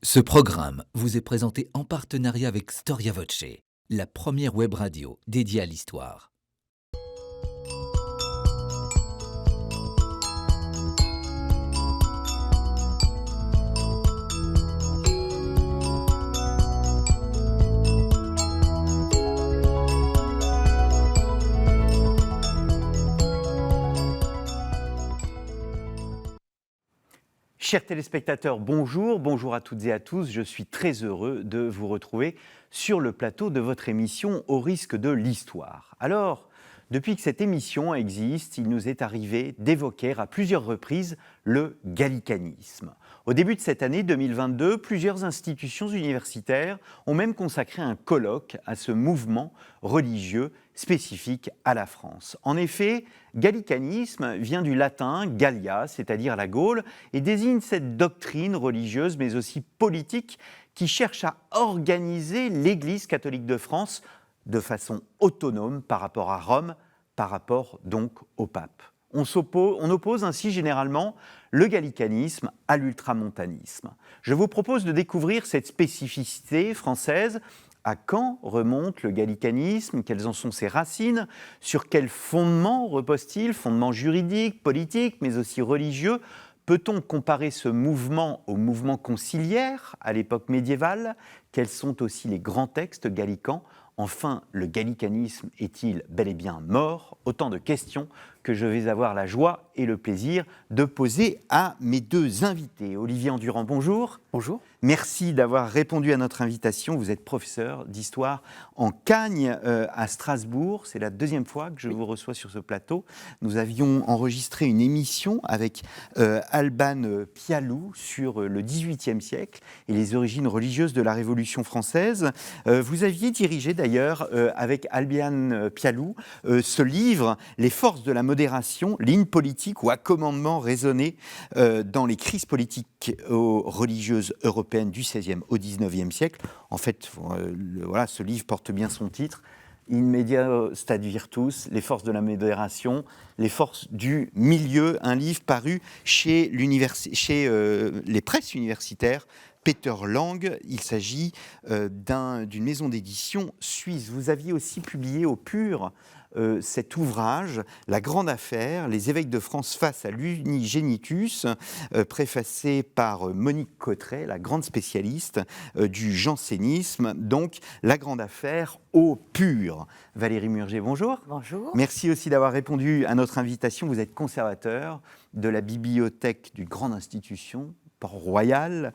Ce programme vous est présenté en partenariat avec Storia Voce, la première web radio dédiée à l'histoire. Chers téléspectateurs, bonjour, bonjour à toutes et à tous. Je suis très heureux de vous retrouver sur le plateau de votre émission Au risque de l'histoire. Alors, depuis que cette émission existe, il nous est arrivé d'évoquer à plusieurs reprises le gallicanisme. Au début de cette année 2022, plusieurs institutions universitaires ont même consacré un colloque à ce mouvement religieux spécifique à la France. En effet, gallicanisme vient du latin Gallia, c'est-à-dire la Gaule, et désigne cette doctrine religieuse mais aussi politique qui cherche à organiser l'Église catholique de France de façon autonome par rapport à Rome, par rapport donc au pape. On oppose ainsi généralement le gallicanisme à l'ultramontanisme. Je vous propose de découvrir cette spécificité française. À quand remonte le gallicanisme? Quelles en sont ses racines? Sur quel fondement repose-t-il? Fondement juridique, politique, mais aussi religieux? Peut-on comparer ce mouvement au mouvement conciliaire à l'époque médiévale? Quels sont aussi les grands textes gallicans? Enfin, le gallicanisme est-il bel et bien mort? Autant de questions que je vais avoir la joie et le plaisir de poser à mes deux invités. Olivier Endurand, bonjour. Bonjour. Merci d'avoir répondu à notre invitation. Vous êtes professeur d'histoire en Cagne à Strasbourg. C'est la deuxième fois que je vous reçois sur ce plateau. Nous avions enregistré une émission avec Alban Pialou sur le XVIIIe siècle et les origines religieuses de la Révolution française. Vous aviez dirigé d'ailleurs avec Alban Pialou ce livre « Les forces de la modération, ligne politique ou accommodement raisonné dans les crises politiques religieuses européennes du XVIe au XIXe siècle ». En fait, voilà, ce livre porte bien son titre. In media stat virtus, les forces de la modération, les forces du milieu, un livre paru chez les presses universitaires Peter Lang. Il s'agit d'une maison d'édition suisse. Vous aviez aussi publié au Pur cet ouvrage, La Grande Affaire, les évêques de France face à l'unigénitus, préfacé par Monique Cotteret, la grande spécialiste du jansénisme. Donc, La Grande Affaire au Pur. Valérie Murger, bonjour. Bonjour. Merci aussi d'avoir répondu à notre invitation. Vous êtes conservateur de la bibliothèque d'une grande institution, Port-Royal,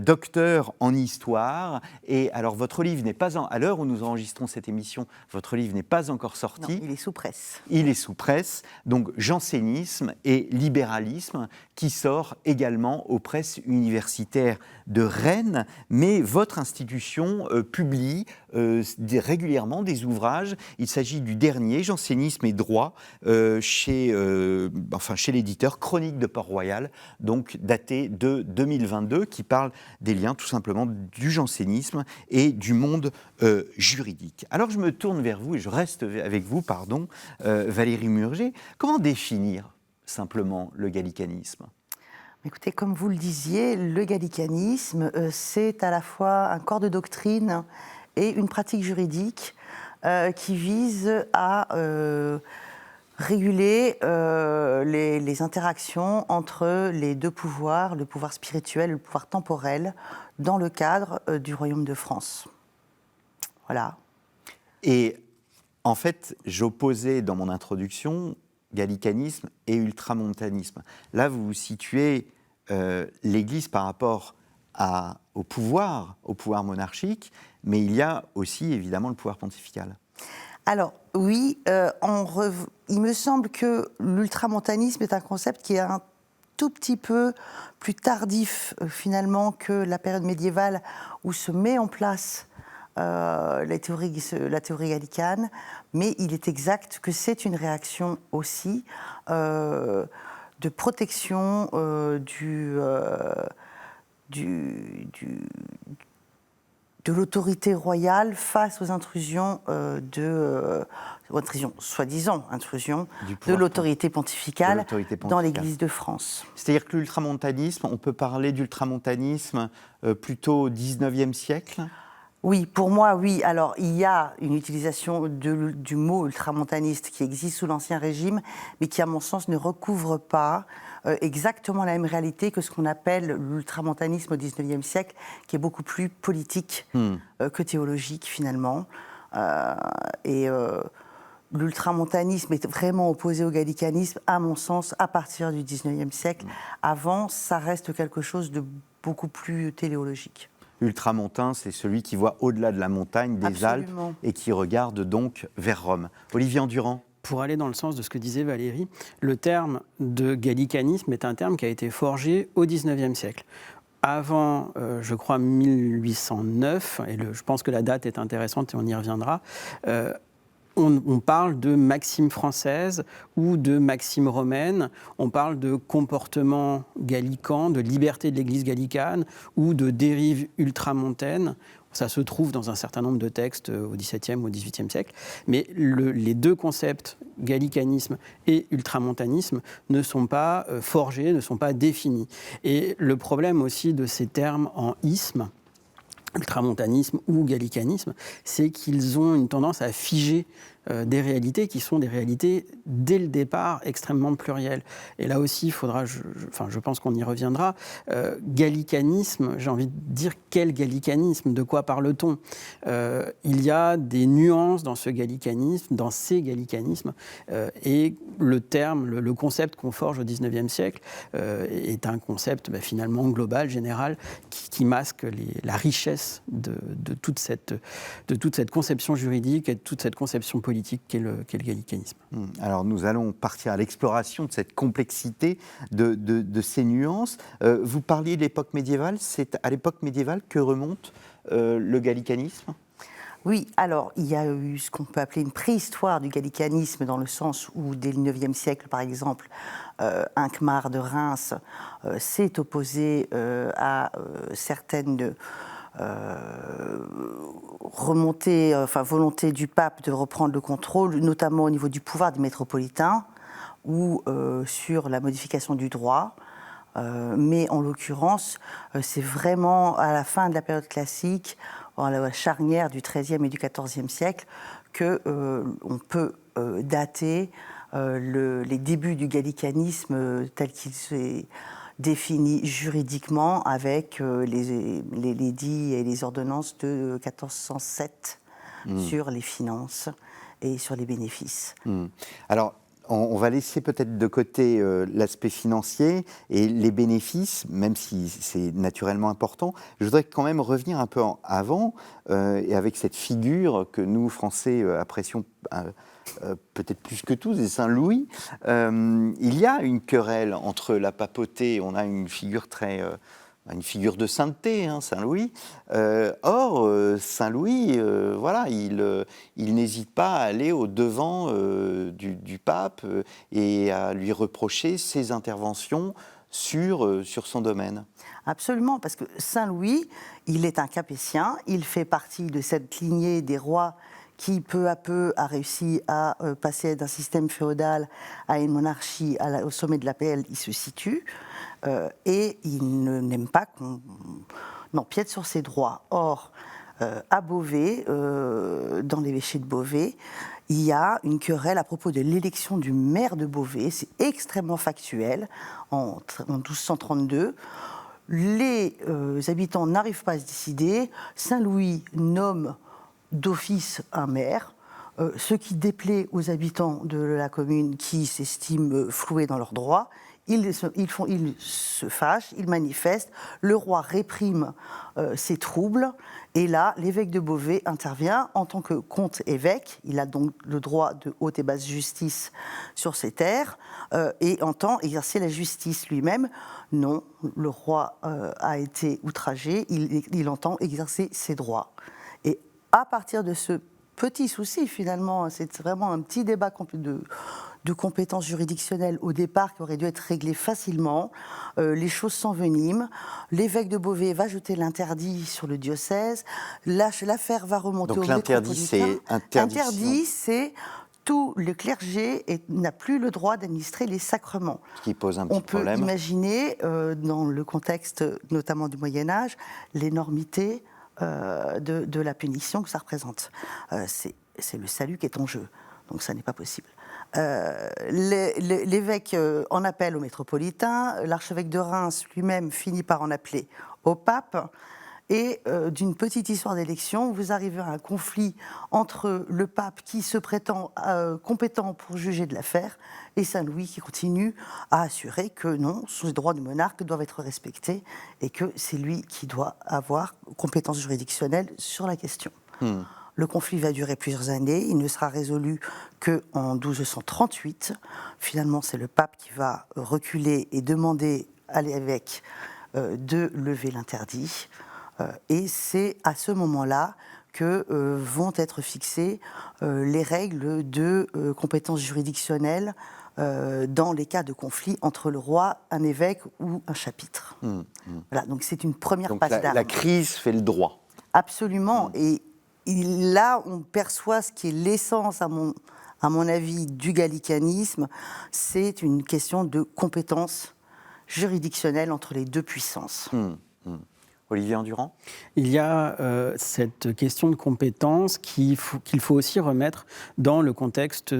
docteur en histoire. Et alors, votre livre n'est pas, à l'heure où nous enregistrons cette émission, votre livre n'est pas encore sorti. Non, il est sous presse. Il est sous presse, donc jansénisme et libéralisme, qui sort également aux presses universitaires de Rennes. Mais votre institution publie régulièrement des ouvrages. Il s'agit du dernier, Jansénisme et droit, chez l'éditeur Chronique de Port-Royal, donc daté de 2022, qui parle des liens tout simplement du jansénisme et du monde juridique. Alors je me tourne vers vous et je reste avec vous, Valérie Murger. Comment définir simplement le gallicanisme ? Écoutez, comme vous le disiez, le gallicanisme, c'est à la fois un corps de doctrine et une pratique juridique qui vise à réguler les interactions entre les deux pouvoirs, le pouvoir spirituel et le pouvoir temporel, dans le cadre du Royaume de France. Voilà. Et en fait, j'opposais dans mon introduction gallicanisme et ultramontanisme. Là, vous vous situez l'Église par rapport au pouvoir monarchique, mais il y a aussi évidemment le pouvoir pontifical. Alors oui, il me semble que l'ultramontanisme est un concept qui est un tout petit peu plus tardif finalement que la période médiévale où se met en place la théorie gallicane, mais il est exact que c'est une réaction aussi de protection de l'autorité royale face aux intrusions soi-disant intrusions de l'autorité pontificale dans l'Église de France. C'est-à-dire que l'ultramontanisme, on peut parler d'ultramontanisme plutôt au XIXe siècle ? Oui, pour moi, oui. Alors, il y a une utilisation du mot ultramontaniste qui existe sous l'Ancien Régime, mais qui, à mon sens, ne recouvre pas exactement la même réalité que ce qu'on appelle l'ultramontanisme au XIXe siècle, qui est beaucoup plus politique que théologique, finalement. L'ultramontanisme est vraiment opposé au gallicanisme, à mon sens, à partir du XIXe siècle. Avant, ça reste quelque chose de beaucoup plus téléologique. Ultramontain, c'est celui qui voit au-delà de la montagne, des Alpes, et qui regarde donc vers Rome. Olivier Endurant. Pour aller dans le sens de ce que disait Valérie, le terme de gallicanisme est un terme qui a été forgé au XIXe siècle. Avant, je crois, 1809, et je pense que la date est intéressante et on y reviendra, on parle de maxime française ou de maxime romaine, on parle de comportement gallican, de liberté de l'Église gallicane ou de dérive ultramontaine. Ça se trouve dans un certain nombre de textes au XVIIe ou au XVIIIe siècle, mais les deux concepts, gallicanisme et ultramontanisme, ne sont pas forgés, ne sont pas définis. Et le problème aussi de ces termes en isme, ultramontanisme ou gallicanisme, c'est qu'ils ont une tendance à figer des réalités qui sont des réalités, dès le départ, extrêmement plurielles. Et là aussi, il faudra, je pense qu'on y reviendra, gallicanisme, j'ai envie de dire quel gallicanisme, de quoi parle-t-on ? Il y a des nuances dans ce gallicanisme, dans ces gallicanismes, et le terme, le concept qu'on forge au XIXe siècle est un concept finalement global, général, qui masque la richesse de toute cette conception juridique et de toute cette conception politique qu'est le gallicanisme. Alors nous allons partir à l'exploration de cette complexité, de ces nuances. Vous parliez de l'époque médiévale, c'est à l'époque médiévale que remonte le gallicanisme ? Oui, alors il y a eu ce qu'on peut appeler une préhistoire du gallicanisme, dans le sens où dès le IXe siècle, par exemple, Hincmar de Reims s'est opposé à certaines volonté du pape de reprendre le contrôle, notamment au niveau du pouvoir des métropolitains ou sur la modification du droit. Mais en l'occurrence, c'est vraiment à la fin de la période classique, à la charnière du XIIIe et du XIVe siècle, qu'on peut dater les débuts du gallicanisme tel qu'il s'est défini juridiquement avec les édits et les ordonnances de 1407 sur les finances et sur les bénéfices. Alors, on va laisser peut-être de côté l'aspect financier et les bénéfices, même si c'est naturellement important. Je voudrais quand même revenir un peu avant, et avec cette figure que nous, Français, apprécions peut-être plus que tous, et Saint-Louis. Il y a une querelle entre la papauté, on a une figure une figure de sainteté, Saint-Louis. Or, Saint-Louis, il n'hésite pas à aller au-devant du pape et à lui reprocher ses interventions sur son domaine. Absolument, parce que Saint-Louis, il est un capétien, il fait partie de cette lignée des rois qui, peu à peu, a réussi à passer d'un système féodal à une monarchie au sommet de laquelle il se situe. Et il n'aime pas qu'on empiète sur ses droits. Or, à Beauvais, dans l'évêché de Beauvais, il y a une querelle à propos de l'élection du maire de Beauvais. C'est extrêmement factuel. En 1232, les habitants n'arrivent pas à se décider. Saint-Louis nomme d'office un maire, ce qui déplaît aux habitants de la commune qui s'estiment floués dans leurs droits. Ils se fâchent, ils manifestent, le roi réprime ces troubles, et là, l'évêque de Beauvais intervient en tant que comte-évêque. Il a donc le droit de haute et basse justice sur ses terres, et entend exercer la justice lui-même. Non, le roi a été outragé, il entend exercer ses droits. Et à partir de ce petit souci finalement. C'est vraiment un petit débat de compétences juridictionnelles au départ qui aurait dû être réglé facilement. Les choses s'enveniment. L'évêque de Beauvais va jeter l'interdit sur le diocèse. L'affaire va remonter Donc au l'interdit, métropolitain. c'est interdiction. Interdit, c'est tout le clergé n'a plus le droit d'administrer les sacrements. Ce qui pose un petit On peut problème. imaginer, dans le contexte notamment du Moyen-Âge, l'énormité de la punition que ça représente. C'est le salut qui est en jeu, donc ça n'est pas possible. L'évêque en appelle au métropolitain, l'archevêque de Reims lui-même finit par en appeler au pape, et d'une petite histoire d'élection, vous arrivez à un conflit entre le pape qui se prétend compétent pour juger de l'affaire et Saint-Louis qui continue à assurer que non, les droits du monarque doivent être respectés et que c'est lui qui doit avoir compétence juridictionnelle sur la question. Le conflit va durer plusieurs années, il ne sera résolu qu'en 1238. Finalement, c'est le pape qui va reculer et demander à l'évêque de lever l'interdit. Et c'est à ce moment-là que vont être fixées les règles de compétences juridictionnelles dans les cas de conflit entre le roi, un évêque ou un chapitre. Voilà, donc c'est une première passe d'armes. La crise fait le droit. Absolument. Et là, on perçoit ce qui est l'essence, à mon avis, du gallicanisme. C'est une question de compétences juridictionnelles entre les deux puissances. Olivier Endurand ? Il y a cette question de compétence qu'il faut aussi remettre dans le contexte,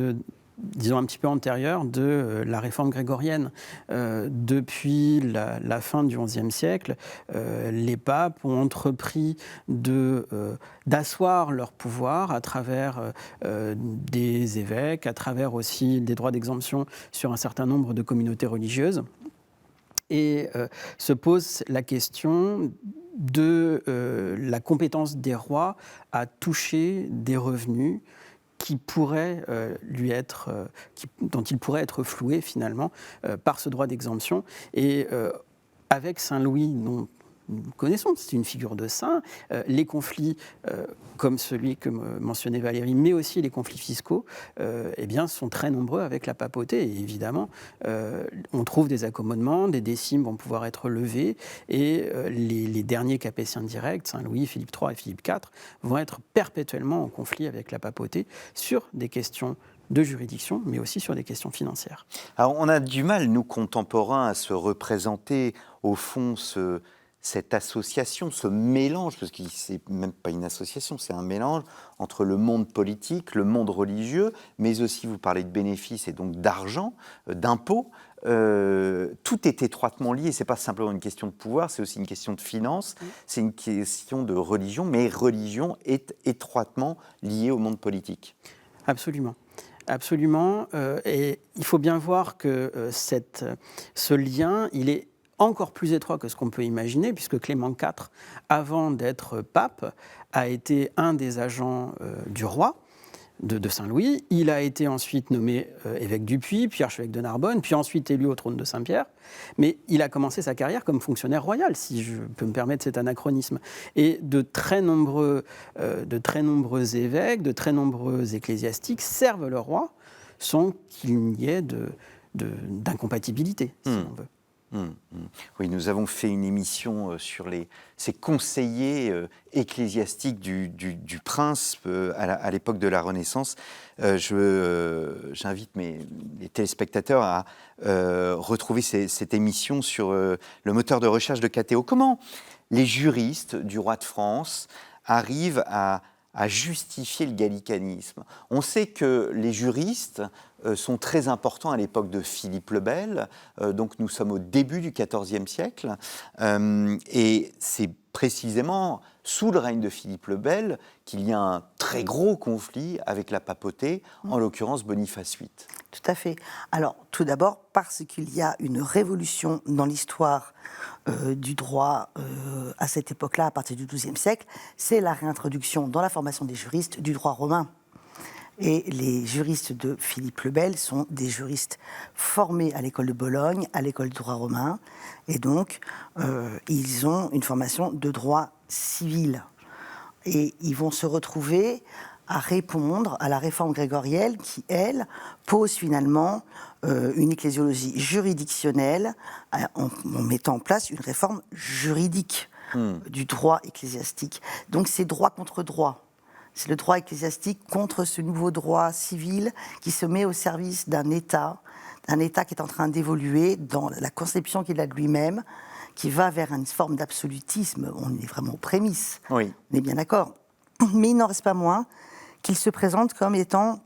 disons, un petit peu antérieur de la réforme grégorienne. Depuis la fin du XIe siècle, les papes ont entrepris d'asseoir leur pouvoir à travers des évêques, à travers aussi des droits d'exemption sur un certain nombre de communautés religieuses. Et se pose la question de la compétence des rois à toucher des revenus qui pourraient dont il pourrait être floué finalement par ce droit d'exemption. Et avec Saint-Louis, dont nous connaissons, c'est une figure de saint, les conflits comme celui que mentionnait Valérie, mais aussi les conflits fiscaux, eh bien, sont très nombreux avec la papauté. Et évidemment, on trouve des accommodements, des décimes vont pouvoir être levés, et les derniers capétiens directs, Saint-Louis, Philippe III et Philippe IV, vont être perpétuellement en conflit avec la papauté sur des questions de juridiction, mais aussi sur des questions financières. Alors, on a du mal, nous, contemporains, à se représenter, au fond, cette association, ce mélange, parce que c'est même pas une association, c'est un mélange entre le monde politique, le monde religieux, mais aussi, vous parlez de bénéfices et donc d'argent, d'impôts. Tout est étroitement lié. C'est pas simplement une question de pouvoir, c'est aussi une question de finance, c'est une question de religion, mais religion est étroitement liée au monde politique. Absolument. Absolument. Et il faut bien voir que ce lien, il est encore plus étroit que ce qu'on peut imaginer, puisque Clément IV, avant d'être pape, a été un des agents du roi, de Saint-Louis. Il a été ensuite nommé évêque du Puy, puis archevêque de Narbonne, puis ensuite élu au trône de Saint-Pierre. Mais il a commencé sa carrière comme fonctionnaire royal, si je peux me permettre cet anachronisme. Et de très nombreux évêques, de très nombreux ecclésiastiques servent le roi sans qu'il n'y ait d'incompatibilité, si on veut. Oui, nous avons fait une émission sur ces conseillers ecclésiastiques du prince à l'époque de la Renaissance. J'invite les téléspectateurs à retrouver cette émission sur le moteur de recherche de KTO. Comment les juristes du roi de France arrivent à justifier le gallicanisme? On sait que les juristes sont très importants à l'époque de Philippe le Bel, donc nous sommes au début du XIVe siècle, et c'est précisément sous le règne de Philippe le Bel qu'il y a un très gros conflit avec la papauté, en l'occurrence Boniface VIII. Tout à fait. Alors, tout d'abord, parce qu'il y a une révolution dans l'histoire du droit à cette époque-là, à partir du XIIe siècle, c'est la réintroduction dans la formation des juristes du droit romain. Et les juristes de Philippe le Bel sont des juristes formés à l'école de Bologne, à l'école du droit romain, et donc ils ont une formation de droit civil. Et ils vont se retrouver à répondre à la réforme grégorienne qui, elle, pose finalement une ecclésiologie juridictionnelle en mettant en place une réforme juridique du droit ecclésiastique. Donc c'est droit contre droit. C'est le droit ecclésiastique contre ce nouveau droit civil qui se met au service d'un État qui est en train d'évoluer dans la conception qu'il a de lui-même, qui va vers une forme d'absolutisme. On est vraiment aux prémices, Oui. on est bien d'accord. Mais il n'en reste pas moins qu'il se présente comme étant,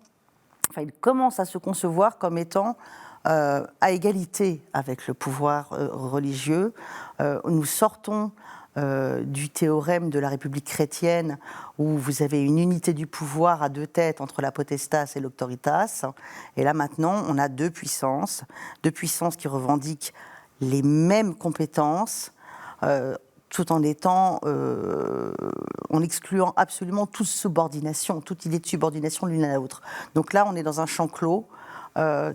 enfin il commence à se concevoir comme étant à égalité avec le pouvoir religieux. Nous sortons du théorème de la République chrétienne où vous avez une unité du pouvoir à deux têtes entre la potestas et l'auctoritas. Et là maintenant, on a deux puissances qui revendiquent les mêmes compétences, tout en étant, en excluant absolument toute subordination, toute idée de subordination l'une à l'autre. Donc là, on est dans un champ clos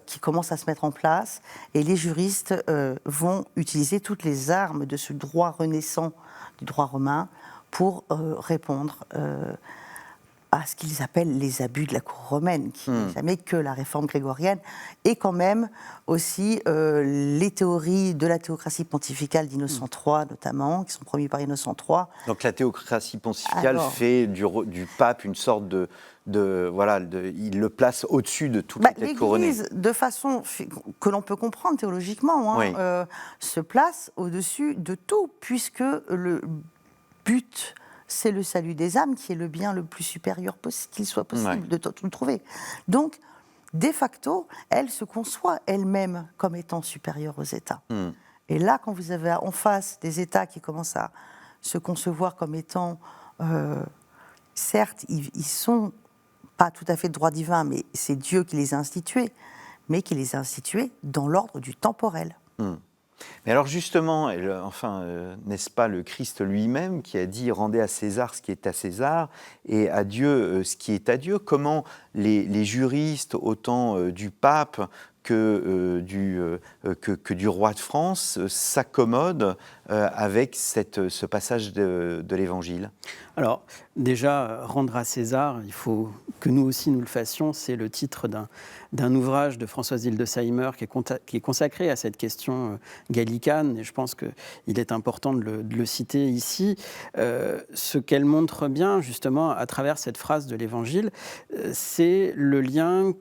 qui commence à se mettre en place, et les juristes vont utiliser toutes les armes de ce droit renaissant du droit romain pour répondre à ce qu'ils appellent les abus de la cour romaine, qui n'est jamais que la réforme grégorienne, et quand même aussi les théories de la théocratie pontificale d'Innocent III, notamment, qui sont promues par Innocent III. Donc la théocratie pontificale fait du pape une sorte il le place au-dessus de toute les têtes couronnées. L'Église, de façon que l'on peut comprendre théologiquement, Oui. se place au-dessus de tout, puisque le but, c'est le salut des âmes, qui est le bien le plus supérieur qu'il soit possible de tout trouver. Donc, de facto, elle se conçoit elle-même comme étant supérieure aux États. Et là, quand vous avez en face des États qui commencent à se concevoir comme étant, certes, ils sont pas tout à fait de droit divin, mais c'est Dieu qui les a institués, mais qui les a institués dans l'ordre du temporel. Mais alors justement, n'est-ce pas le Christ lui-même qui a dit « Rendez à César ce qui est à César et à Dieu ce qui est à Dieu ». Comment les juristes, autant du pape que du roi de France, s'accommodent avec ce passage de l'Évangile? Alors, déjà, rendre à César, il faut que nous aussi nous le fassions. C'est le titre d'un ouvrage de Françoise Hildesheimer qui est consacré à cette question gallicane, et je pense qu'il est important de le citer ici. Ce qu'elle montre bien, justement, à travers cette phrase de l'Évangile, c'est le lien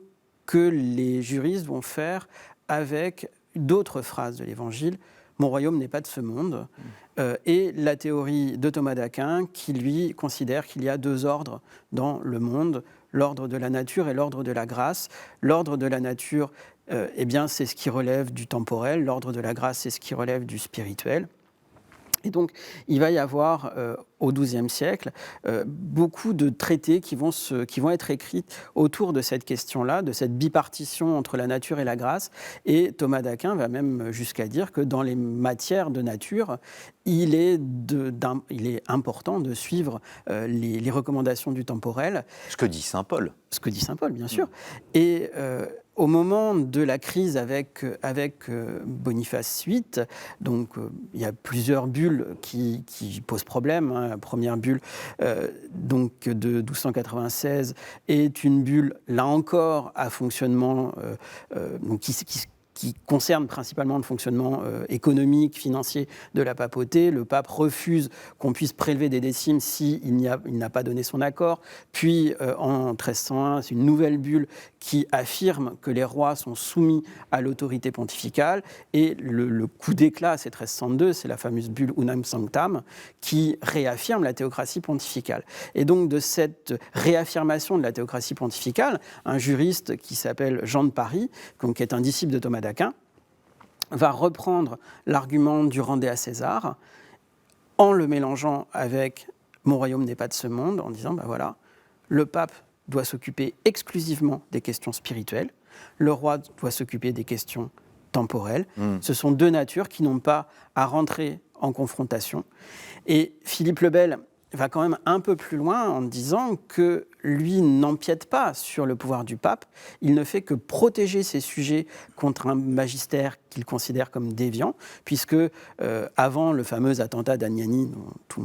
que les juristes vont faire avec d'autres phrases de l'Évangile. « Mon royaume n'est pas de ce monde ». Et la théorie de Thomas d'Aquin qui, lui, considère qu'il y a deux ordres dans le monde, l'ordre de la nature et l'ordre de la grâce. L'ordre de la nature, c'est ce qui relève du temporel, l'ordre de la grâce, c'est ce qui relève du spirituel. Et donc, il va y avoir, au XIIe siècle, beaucoup de traités qui vont être écrits autour de cette question-là, de cette bipartition entre la nature et la grâce. Et Thomas d'Aquin va même jusqu'à dire que dans les matières de nature, il est important de suivre les recommandations du temporel. Ce que dit saint Paul. Ce que dit saint Paul, bien sûr. Et au moment de la crise avec Boniface VIII, donc il y a plusieurs bulles qui posent problème. La première bulle donc de 1296 est une bulle, là encore, à fonctionnement qui concerne principalement le fonctionnement économique, financier de la papauté. Le pape refuse qu'on puisse prélever des décimes s'il n'a pas donné son accord. Puis, en 1301, c'est une nouvelle bulle qui affirme que les rois sont soumis à l'autorité pontificale. Et le coup d'éclat, c'est 1302, c'est la fameuse bulle Unam Sanctam, qui réaffirme la théocratie pontificale. Et donc, de cette réaffirmation de la théocratie pontificale, un juriste qui s'appelle Jean de Paris, donc, qui est un disciple de Thomas d'Aquin, va reprendre l'argument du rendez à César en le mélangeant avec « mon royaume n'est pas de ce monde », en disant voilà, le pape doit s'occuper exclusivement des questions spirituelles, le roi doit s'occuper des questions temporelles. Ce sont deux natures qui n'ont pas à rentrer en confrontation. Et Philippe le Bel va quand même un peu plus loin en disant que lui n'empiète pas sur le pouvoir du pape, il ne fait que protéger ses sujets contre un magistère qu'il considère comme déviant, puisque avant le fameux attentat d'Agnani, dont tout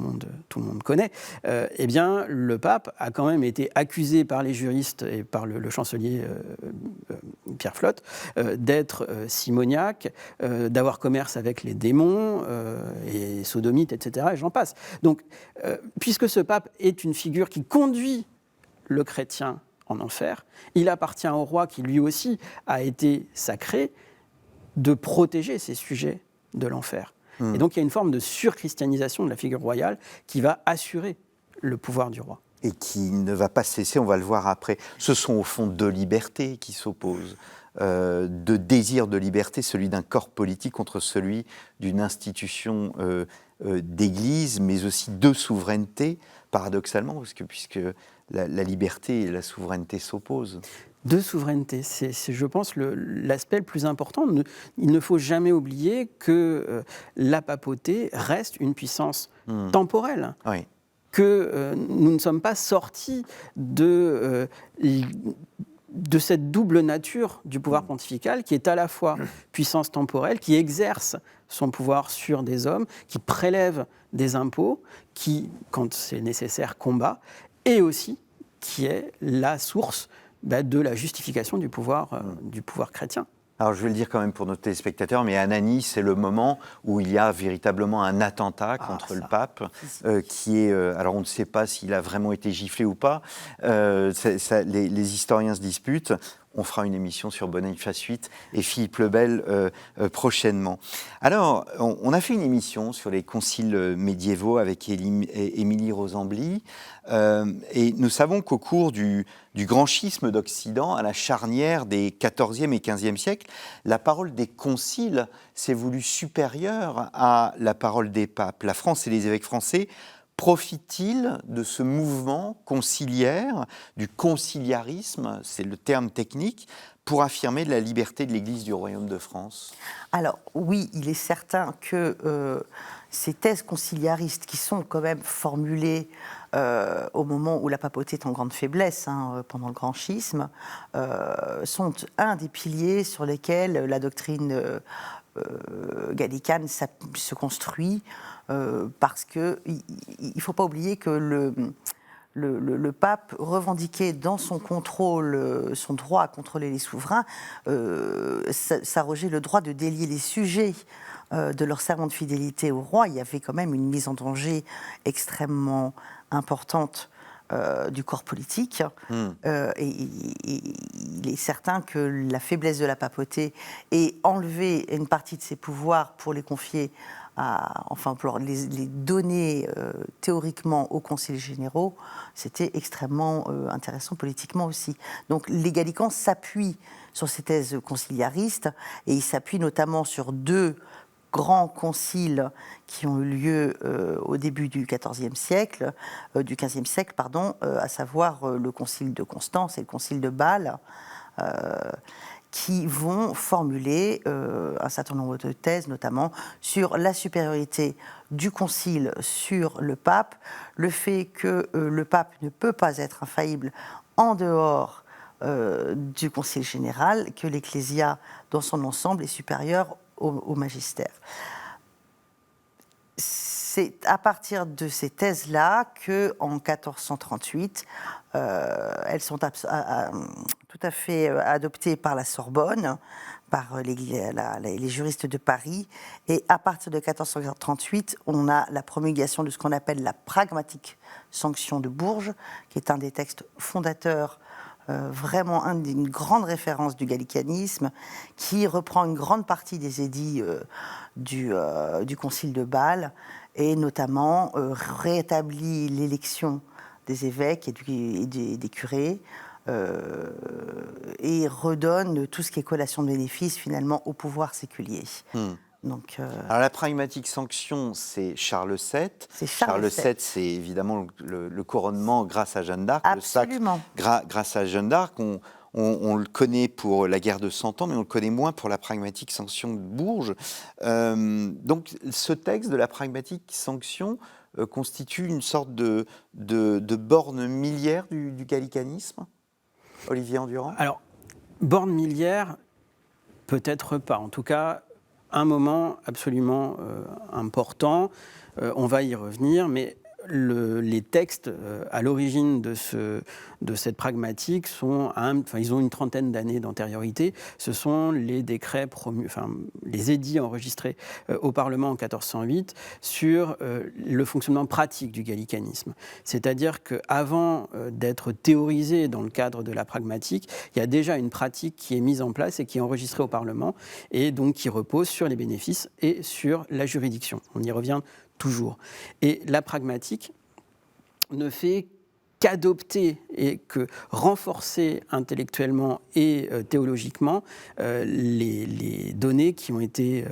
le monde connaît, eh bien, le pape a quand même été accusé par les juristes et par le chancelier Pierre Flotte d'être simoniaque, d'avoir commerce avec les démons et sodomites, etc. Et j'en passe. Donc, puisque ce pape est une figure qui conduit le chrétien en enfer, il appartient au roi qui lui aussi a été sacré de protéger ses sujets de l'enfer. Et donc il y a une forme de surchristianisation de la figure royale qui va assurer le pouvoir du roi. Et qui ne va pas cesser, on va le voir après. Ce sont au fond deux libertés qui s'opposent. De désir de liberté, celui d'un corps politique contre celui d'une institution d'église, mais aussi de souveraineté, paradoxalement, puisque la liberté et la souveraineté s'opposent. De souveraineté, c'est je pense, l'aspect le plus important. Il ne faut jamais oublier que la papauté reste une puissance temporelle. Oui. Que nous ne sommes pas sortis de cette double nature du pouvoir pontifical qui est à la fois puissance temporelle, qui exerce son pouvoir sur des hommes, qui prélève des impôts, qui, quand c'est nécessaire, combat, et aussi qui est la source de la justification du pouvoir chrétien. Alors je vais le dire quand même pour nos téléspectateurs, mais Anani, c'est le moment où il y a véritablement un attentat contre le pape, qui est... alors on ne sait pas s'il a vraiment été giflé ou pas, les historiens se disputent. On fera une émission sur Boniface VIII et Philippe le Bel prochainement. Alors, on a fait une émission sur les conciles médiévaux avec Émilie Rosembly, et nous savons qu'au cours du grand schisme d'Occident, à la charnière des XIVe et XVe siècles, la parole des conciles s'est voulue supérieure à la parole des papes. La France et les évêques français profitent-ils de ce mouvement conciliaire, du conciliarisme, c'est le terme technique, pour affirmer la liberté de l'Église du Royaume de France? Alors oui, il est certain que ces thèses conciliaristes qui sont quand même formulées au moment où la papauté est en grande faiblesse, pendant le grand schisme, sont un des piliers sur lesquels la doctrine gallicane se construit, parce qu'il ne faut pas oublier que le pape revendiquait dans son contrôle, son droit à contrôler les souverains, s'arrogeait le droit de délier les sujets de leur serment de fidélité au roi. Il y avait quand même une mise en danger extrêmement importante du corps politique. Et il est certain que la faiblesse de la papauté ait enlevé une partie de ses pouvoirs pour les confier pour les donner théoriquement aux conseils généraux, c'était extrêmement intéressant politiquement aussi. Donc les gallicans s'appuient sur ces thèses conciliaristes, et ils s'appuient notamment sur deux grands conciles qui ont eu lieu au début du XVe siècle, à savoir le concile de Constance et le concile de Bâle, qui vont formuler un certain nombre de thèses, notamment sur la supériorité du concile sur le pape, le fait que le pape ne peut pas être infaillible en dehors du concile général, que l'Ecclésia dans son ensemble est supérieure au magistère. C'est à partir de ces thèses-là qu'en 1438, elles sont tout à fait adoptées par la Sorbonne, par les juristes de Paris. Et à partir de 1438, on a la promulgation de ce qu'on appelle la pragmatique sanction de Bourges, qui est un des textes fondateurs, vraiment une grande référence du gallicanisme, qui reprend une grande partie des édits du concile de Bâle, et notamment rétablit l'élection des évêques et des curés, et redonne tout ce qui est collation de bénéfices finalement au pouvoir séculier. Donc, alors la pragmatique sanction, c'est Charles VII. Charles VII, c'est évidemment le couronnement grâce à Jeanne d'Arc. Absolument. Le sacre grâce à Jeanne d'Arc. On le connaît pour la guerre de 100 ans, mais on le connaît moins pour la pragmatique sanction de Bourges. Donc ce texte de la pragmatique sanction constitue une sorte de borne miliaire du gallicanisme, Olivier Endurand? Alors, borne miliaire, peut-être pas. En tout cas, un moment absolument important. On va y revenir, mais les textes à l'origine de cette pragmatique ils ont une trentaine d'années d'antériorité. Ce sont les décrets les édits enregistrés au Parlement en 1408 sur le fonctionnement pratique du gallicanisme. C'est-à-dire qu'avant d'être théorisé dans le cadre de la pragmatique, il y a déjà une pratique qui est mise en place et qui est enregistrée au Parlement et donc qui repose sur les bénéfices et sur la juridiction. On y revient toujours. Et la pragmatique ne fait qu'adopter et que renforcer intellectuellement et théologiquement les données qui ont été...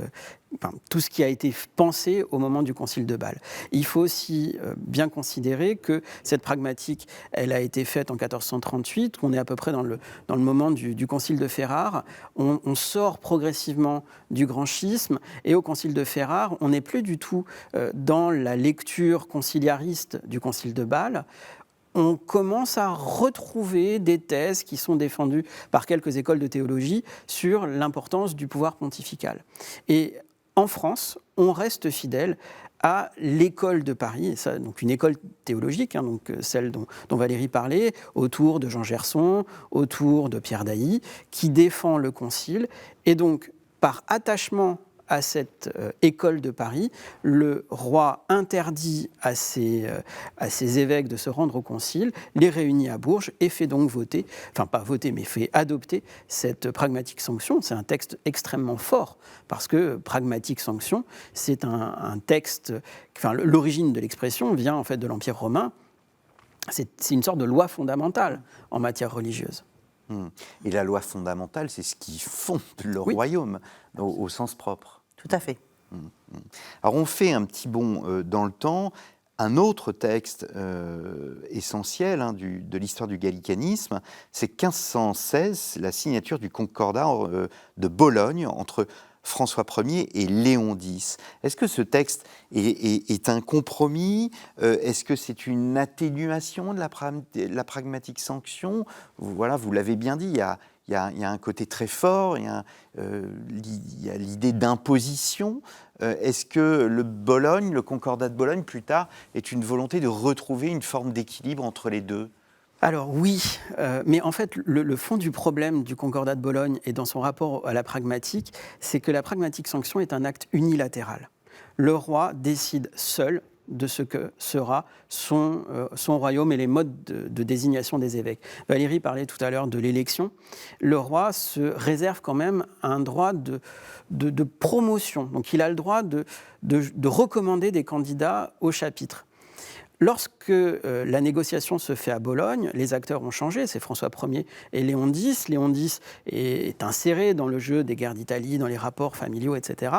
tout ce qui a été pensé au moment du Concile de Bâle. Il faut aussi bien considérer que cette pragmatique, elle a été faite en 1438, on est à peu près dans le moment du Concile de Ferrare, on sort progressivement du grand schisme, et au Concile de Ferrare, on n'est plus du tout dans la lecture conciliariste du Concile de Bâle. On commence à retrouver des thèses qui sont défendues par quelques écoles de théologie sur l'importance du pouvoir pontifical. Et en France, on reste fidèle à l'école de Paris, et ça, donc une école théologique, donc celle dont Valérie parlait, autour de Jean Gerson, autour de Pierre d'Ailly, qui défend le concile. Et donc, par attachement à cette école de Paris, le roi interdit à ses évêques de se rendre au concile, les réunit à Bourges et fait donc voter, enfin pas voter, mais fait adopter cette pragmatique sanction. C'est un texte extrêmement fort, parce que pragmatique sanction, c'est un texte, l'origine de l'expression vient en fait de l'Empire romain, c'est une sorte de loi fondamentale en matière religieuse. Et la loi fondamentale, c'est ce qui fonde le royaume, au sens propre. Tout à fait. Alors on fait un petit bond dans le temps. Un autre texte essentiel de l'histoire du gallicanisme, c'est 1516, la signature du concordat de Bologne entre François Ier et Léon X. Est-ce que ce texte est un compromis? Est-ce que c'est une atténuation de la pragmatique sanction? Voilà, vous l'avez bien dit, il y a un côté très fort, il y a l'idée d'imposition. Est-ce que le concordat de Bologne, plus tard, est une volonté de retrouver une forme d'équilibre entre les deux? Alors oui, mais en fait, le fond du problème du Concordat de Bologne et dans son rapport à la pragmatique, c'est que la pragmatique sanction est un acte unilatéral. Le roi décide seul de ce que sera son royaume et les modes de désignation des évêques. Valérie parlait tout à l'heure de l'élection. Le roi se réserve quand même un droit de promotion. Donc il a le droit de recommander des candidats au chapitre. Lorsque la négociation se fait à Bologne, les acteurs ont changé, c'est François Ier et Léon X. Léon X est inséré dans le jeu des guerres d'Italie, dans les rapports familiaux, etc.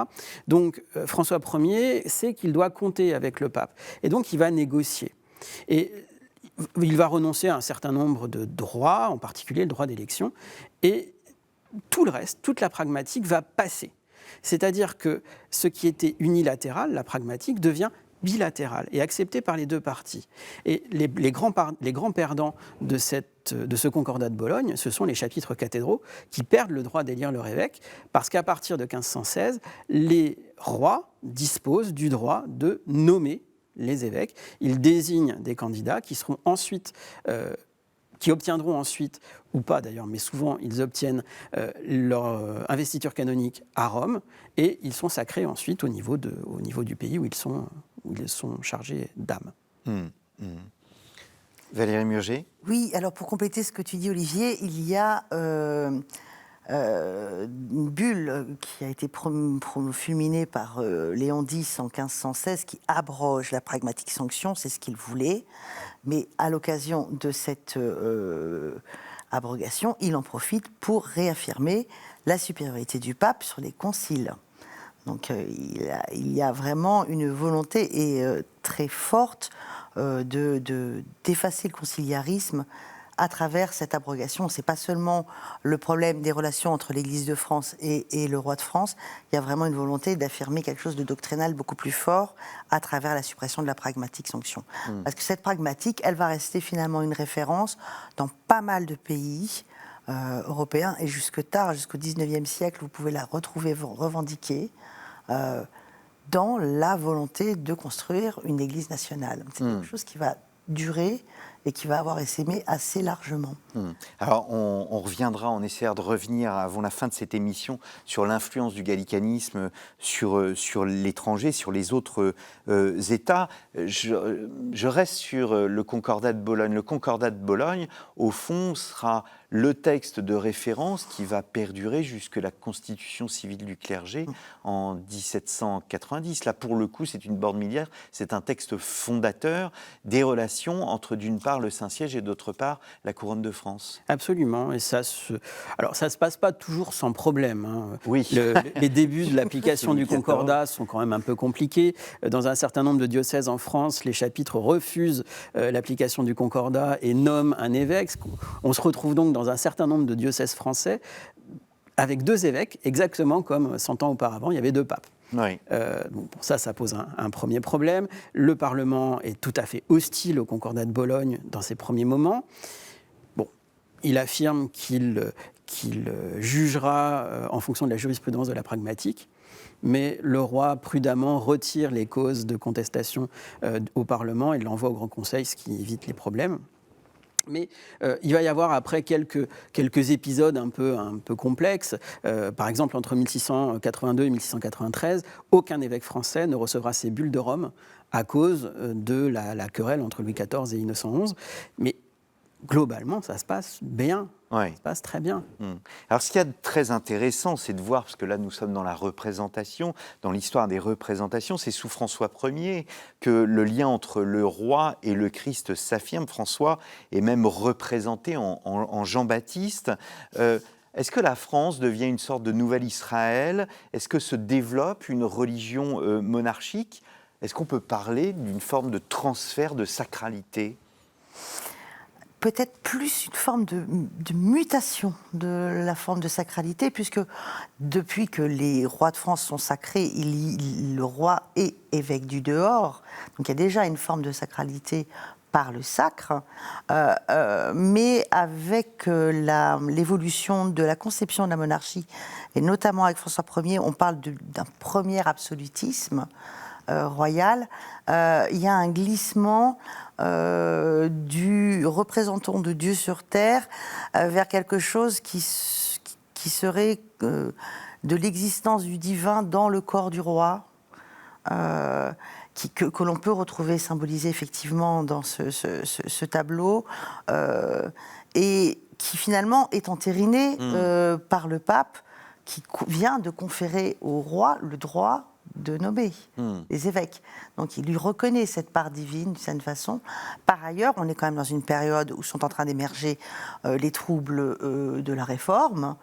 Donc François Ier sait qu'il doit compter avec le pape. Et donc il va négocier. Et il va renoncer à un certain nombre de droits, en particulier le droit d'élection. Et tout le reste, toute la pragmatique va passer. C'est-à-dire que ce qui était unilatéral, la pragmatique, devient bilatéral et accepté par les deux parties. Et les grands perdants de ce concordat de Bologne, ce sont les chapitres cathédraux qui perdent le droit d'élire leur évêque, parce qu'à partir de 1516, les rois disposent du droit de nommer les évêques. Ils désignent des candidats qui seront ensuite... qui obtiendront ensuite, ou pas d'ailleurs, mais souvent ils obtiennent leur investiture canonique à Rome, et ils sont sacrés ensuite au niveau du pays où ils sont chargés d'âme. Valérie Murger? Oui, alors pour compléter ce que tu dis, Olivier, il y a une bulle qui a été fulminée par Léon X en 1516 qui abroge la pragmatique sanction, c'est ce qu'il voulait, mais à l'occasion de cette abrogation, il en profite pour réaffirmer la supériorité du pape sur les conciles. Donc il y a vraiment une volonté très forte d'effacer le conciliarisme à travers cette abrogation. Ce n'est pas seulement le problème des relations entre l'Église de France et le roi de France, il y a vraiment une volonté d'affirmer quelque chose de doctrinal beaucoup plus fort à travers la suppression de la pragmatique sanction. Parce que cette pragmatique, elle va rester finalement une référence dans pas mal de pays européens, et jusqu'au 19e siècle, vous pouvez la retrouver revendiquée dans la volonté de construire une Église nationale. C'est quelque chose qui va durer et qui va avoir essaimé assez largement. Alors, on reviendra, on essaiera de revenir avant la fin de cette émission sur l'influence du gallicanisme sur l'étranger, sur les autres États. Je reste sur le Concordat de Bologne. Le Concordat de Bologne, au fond, sera le texte de référence qui va perdurer jusque la constitution civile du clergé en 1790. Là, pour le coup, c'est une borne miliaire, c'est un texte fondateur des relations entre, d'une part, le Saint-Siège et, d'autre part, la couronne de France. Absolument, et alors ça se passe pas toujours sans problème. Hein. Oui. Les débuts de l'application du Concordat sont quand même un peu compliqués. Dans un certain nombre de diocèses en France, les chapitres refusent l'application du Concordat et nomment un évêque. On se retrouve donc dans un certain nombre de diocèses français avec 2 évêques, exactement comme 100 ans auparavant, il y avait 2 papes. Oui. Donc pour ça pose un premier problème. Le Parlement est tout à fait hostile au Concordat de Bologne dans ses premiers moments. Bon, il affirme qu'il jugera en fonction de la jurisprudence de la pragmatique, mais le roi prudemment retire les causes de contestation au Parlement et l'envoie au Grand Conseil, ce qui évite les problèmes. Mais il va y avoir après quelques épisodes un peu complexes. Par exemple, entre 1682 et 1693, aucun évêque français ne recevra ses bulles de Rome à cause de la querelle entre Louis XIV et Innocent XI. Mais globalement, ça se passe bien. Ouais. Ça se passe très bien. Alors, ce qu'il y a de très intéressant, c'est de voir, parce que là, nous sommes dans la représentation, dans l'histoire des représentations, c'est sous François Ier que le lien entre le roi et le Christ s'affirme. François est même représenté en Jean-Baptiste. Est-ce que la France devient une sorte de nouvel Israël? Est-ce que se développe une religion monarchique? Est-ce qu'on peut parler d'une forme de transfert de sacralité? Peut-être plus une forme de mutation de la forme de sacralité, puisque depuis que les rois de France sont sacrés, le roi est évêque du dehors, donc il y a déjà une forme de sacralité par le sacre, mais avec l'évolution de la conception de la monarchie, et notamment avec François Ier, on parle d'un premier absolutisme royal. Il y a un glissement du représentant de Dieu sur terre vers quelque chose qui serait de l'existence du divin dans le corps du roi, que l'on peut retrouver symbolisé effectivement dans ce tableau, et qui finalement est entériné par le pape, qui vient de conférer au roi le droit de nommer les évêques. Donc il lui reconnaît cette part divine d'une certaine façon. Par ailleurs, on est quand même dans une période où sont en train d'émerger les troubles de la Réforme,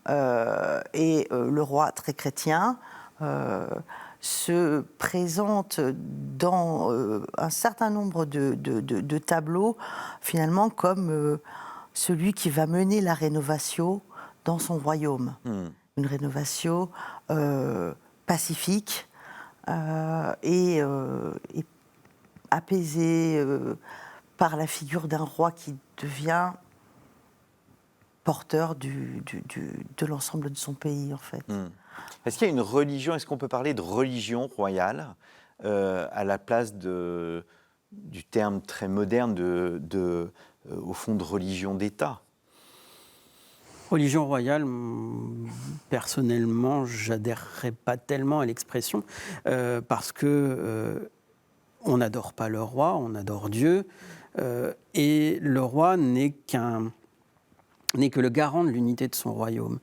et le roi très chrétien se présente dans un certain nombre de tableaux finalement comme celui qui va mener la rénovation dans son royaume. Une rénovation pacifique et apaisée par la figure d'un roi qui devient porteur de l'ensemble de son pays, en fait. Est-ce qu'il y a une religion, est-ce qu'on peut parler de religion royale à la place du terme très moderne au fond de religion d'État? Religion royale, personnellement, j'adhérerais pas tellement à l'expression, parce que on n'adore pas le roi, on adore Dieu, et le roi n'est que le garant de l'unité de son royaume.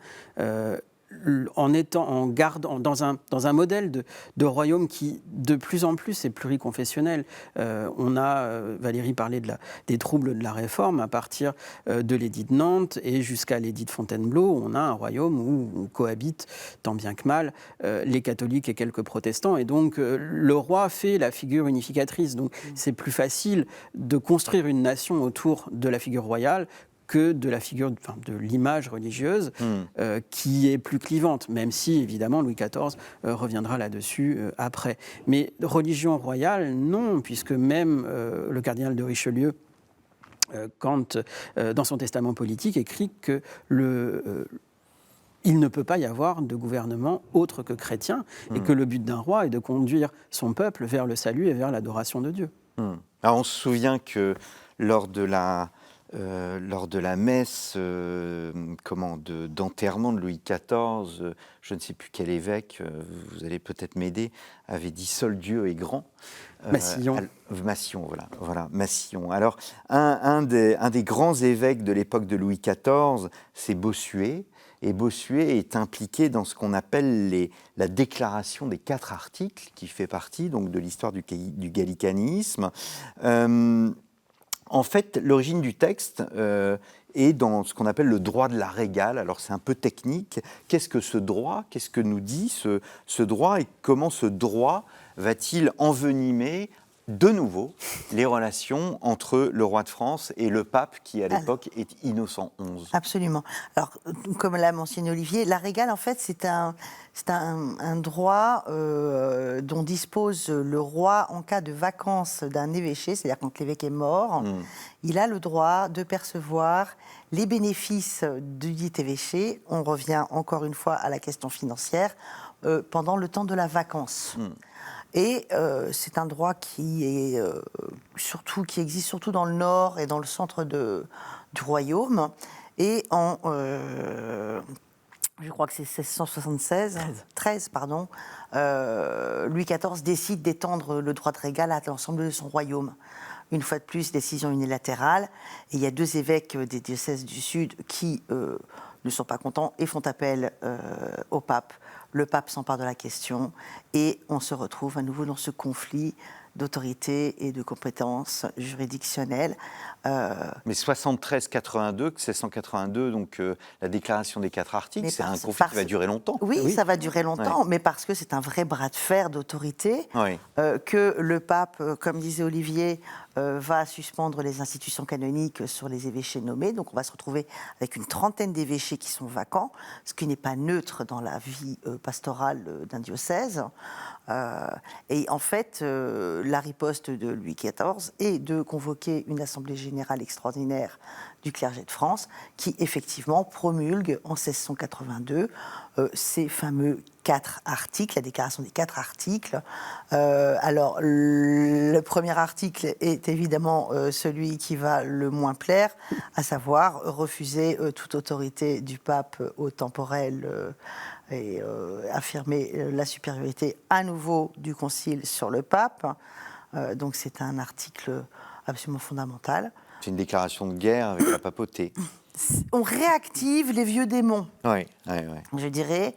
en gardant dans un modèle de royaume qui de plus en plus est pluriconfessionnel. On a, Valérie parlait des troubles de la Réforme, à partir de l'édit de Nantes et jusqu'à l'édit de Fontainebleau, on a un royaume où cohabitent tant bien que mal les catholiques et quelques protestants, et donc le roi fait la figure unificatrice. Donc c'est plus facile de construire une nation autour de la figure royale que de la figure, de l'image religieuse, qui est plus clivante, même si, évidemment, Louis XIV reviendra là-dessus après. Mais religion royale, non, puisque même le cardinal de Richelieu, quand, dans son testament politique, écrit que il ne peut pas y avoir de gouvernement autre que chrétien, et que le but d'un roi est de conduire son peuple vers le salut et vers l'adoration de Dieu. Alors, on se souvient que lors de la messe d'enterrement de Louis XIV, je ne sais plus quel évêque, vous allez peut-être m'aider, avait dit « Seul Dieu est grand ». Massillon. Massillon, voilà, Massillon. Alors, un des grands évêques de l'époque de Louis XIV, c'est Bossuet. Et Bossuet est impliqué dans ce qu'on appelle la déclaration des 4 articles, qui fait partie donc, de l'histoire du gallicanisme. En fait, l'origine du texte est dans ce qu'on appelle le droit de la régale. Alors, c'est un peu technique. Qu'est-ce que ce droit? Qu'est-ce que nous dit ce droit? Et comment ce droit va-t-il envenimer de nouveau les relations entre le roi de France et le pape, qui à l'époque est Innocent XI? Absolument. Alors, comme l'a mentionné Olivier, la régale, en fait, c'est un droit dont dispose le roi en cas de vacance d'un évêché, c'est-à-dire quand l'évêque est mort, il a le droit de percevoir les bénéfices du dit évêché. On revient encore une fois à la question financière, pendant le temps de la vacance. Et c'est un droit qui existe surtout dans le nord et dans le centre du royaume. Et je crois que c'est 13, Louis XIV décide d'étendre le droit de régale à l'ensemble de son royaume. Une fois de plus, décision unilatérale. Et il y a 2 évêques des diocèses du Sud qui ne sont pas contents et font appel au pape. Le pape s'empare de la question et on se retrouve à nouveau dans ce conflit d'autorité et de compétences juridictionnelles. Mais 73-82, 1682, donc la déclaration des 4 articles, c'est un conflit qui va durer longtemps. Oui, ça va durer longtemps, mais parce que c'est un vrai bras de fer d'autorité, que le pape, comme disait Olivier, va suspendre les institutions canoniques sur les évêchés nommés. Donc on va se retrouver avec une trentaine d'évêchés qui sont vacants, ce qui n'est pas neutre dans la vie pastorale d'un diocèse. Et en fait, la riposte de Louis XIV est de convoquer une assemblée générale extraordinaire du clergé de France, qui effectivement promulgue en 1682 ces fameux 4 articles, la déclaration des 4 articles. Alors, le premier article est évidemment celui qui va le moins plaire, à savoir refuser toute autorité du pape au temporel et affirmer la supériorité à nouveau du concile sur le pape. Donc c'est un article absolument fondamental. C'est une déclaration de guerre avec la papauté. On réactive les vieux démons, je dirais,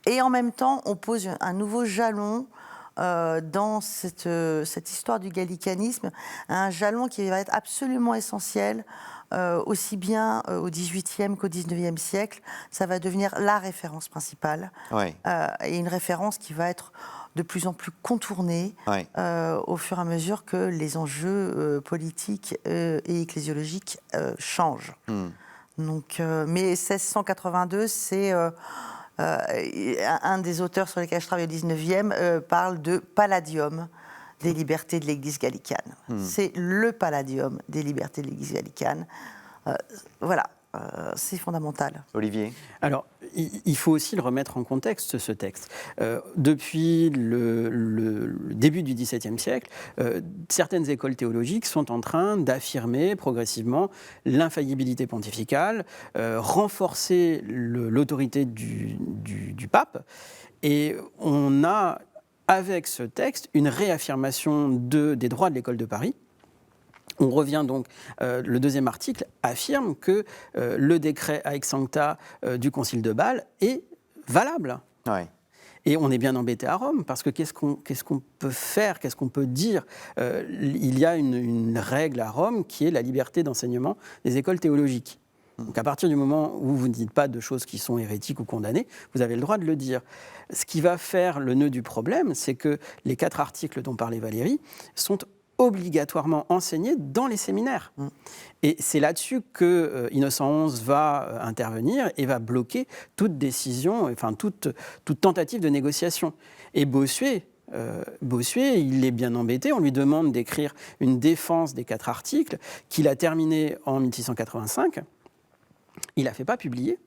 et en même temps on pose un nouveau jalon dans cette histoire du gallicanisme, un jalon qui va être absolument essentiel, aussi bien au XVIIIe qu'au XIXe siècle. Ça va devenir la référence principale, et une référence qui va être de plus en plus contournée au fur et à mesure que les enjeux politiques et ecclésiologiques changent. Donc, mais 1682, c'est un des auteurs sur lesquels je travaille au 19e parle de palladium des libertés de l'Église gallicane. C'est le palladium des libertés de l'Église gallicane. C'est fondamental. Olivier ? Alors, il faut aussi le remettre en contexte, ce texte. Depuis le début du XVIIe siècle, certaines écoles théologiques sont en train d'affirmer progressivement l'infaillibilité pontificale, renforcer l'autorité du pape. Et on a, avec ce texte, une réaffirmation des droits de l'école de Paris. On revient donc, le deuxième article affirme que le décret Haec Sancta du Concile de Bâle est valable. Ouais. Et on est bien embêté à Rome, parce que qu'est-ce qu'on peut faire, qu'est-ce qu'on peut dire Il y a une règle à Rome qui est la liberté d'enseignement des écoles théologiques. Donc à partir du moment où vous ne dites pas de choses qui sont hérétiques ou condamnées, vous avez le droit de le dire. Ce qui va faire le nœud du problème, c'est que les 4 articles dont parlait Valérie sont obligatoirement enseignés dans les séminaires. Et c'est là-dessus que Innocent XI va intervenir et va bloquer toute décision, enfin toute tentative de négociation. Et Bossuet, il est bien embêté, on lui demande d'écrire une défense des 4 articles qu'il a terminée en 1685. Il ne la fait pas publier,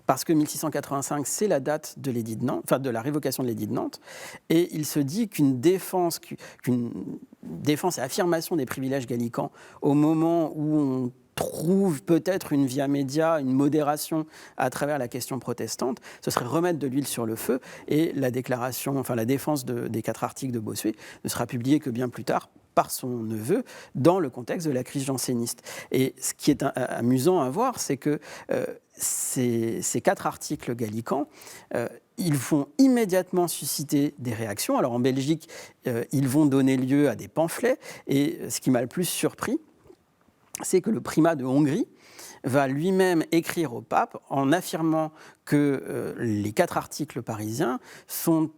parce que 1685, c'est la date de l'édit de Nantes, enfin de la révocation de l'édit de Nantes, et il se dit qu'une défense et affirmation des privilèges gallicans, au moment où on trouve peut-être une via media, une modération à travers la question protestante, ce serait remettre de l'huile sur le feu, et la défense des 4 articles de Bossuet ne sera publiée que bien plus tard, par son neveu, dans le contexte de la crise janséniste. Et ce qui est amusant à voir, c'est que ces 4 articles gallicans, ils vont immédiatement susciter des réactions. Alors en Belgique, ils vont donner lieu à des pamphlets, et ce qui m'a le plus surpris, c'est que le primat de Hongrie va lui-même écrire au pape en affirmant que les 4 articles parisiens sont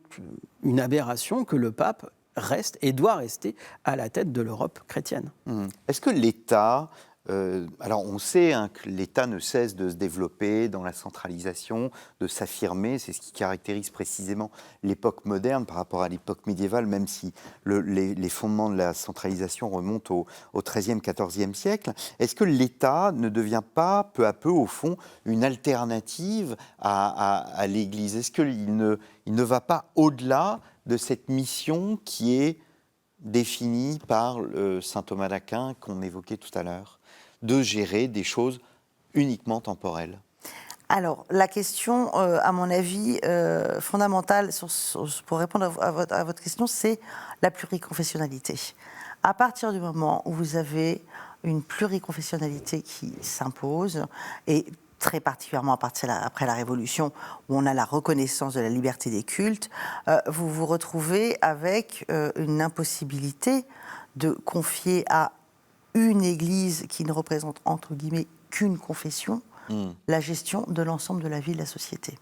une aberration, que le pape reste et doit rester à la tête de l'Europe chrétienne. Est-ce que l'État, alors on sait que l'État ne cesse de se développer dans la centralisation, de s'affirmer, c'est ce qui caractérise précisément l'époque moderne par rapport à l'époque médiévale, même si les fondements de la centralisation remontent au XIIIe, XIVe siècle. Est-ce que l'État ne devient pas peu à peu, au fond, une alternative à l'Église? Est-ce qu'il ne va pas au-delà de cette mission qui est définie par saint Thomas d'Aquin qu'on évoquait tout à l'heure, de gérer des choses uniquement temporelles? Alors, la question, à mon avis, fondamentale pour répondre à votre question, c'est la pluriconfessionnalité. À partir du moment où vous avez une pluriconfessionnalité qui s'impose, et très particulièrement après la Révolution, où on a la reconnaissance de la liberté des cultes, vous vous retrouvez avec une impossibilité de confier à une Église qui ne représente, entre guillemets, qu'une confession, la gestion de l'ensemble de la vie de la société.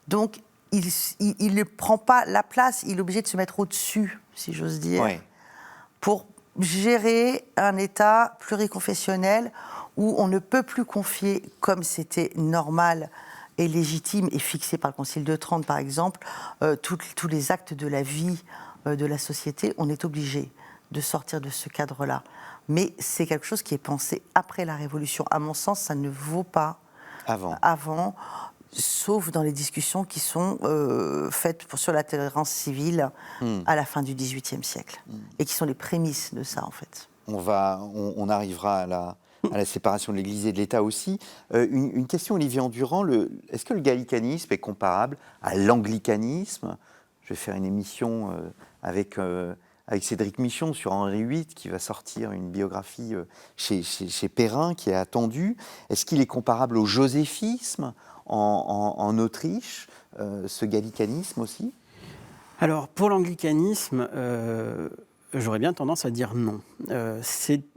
Donc, il ne prend pas la place, il est obligé de se mettre au-dessus, si j'ose dire, pour gérer un État pluriconfessionnel où on ne peut plus confier, comme c'était normal et légitime et fixé par le Concile de Trente, par exemple, tous les actes de la vie de la société. On est obligé de sortir de ce cadre-là. Mais c'est quelque chose qui est pensé après la Révolution. À mon sens, ça ne vaut pas avant, sauf dans les discussions qui sont faites sur la tolérance civile à la fin du XVIIIe siècle, et qui sont les prémices de ça, en fait. On arrivera à la séparation de l'Église et de l'État aussi. Une question, Olivier Endurant, est-ce que le gallicanisme est comparable à l'anglicanisme? Je vais faire une émission avec Cédric Michon sur Henri VIII, qui va sortir une biographie chez Perrin, qui est attendue. Est-ce qu'il est comparable au joséphisme en Autriche, ce gallicanisme aussi? Alors, pour l'anglicanisme, j'aurais bien tendance à dire non.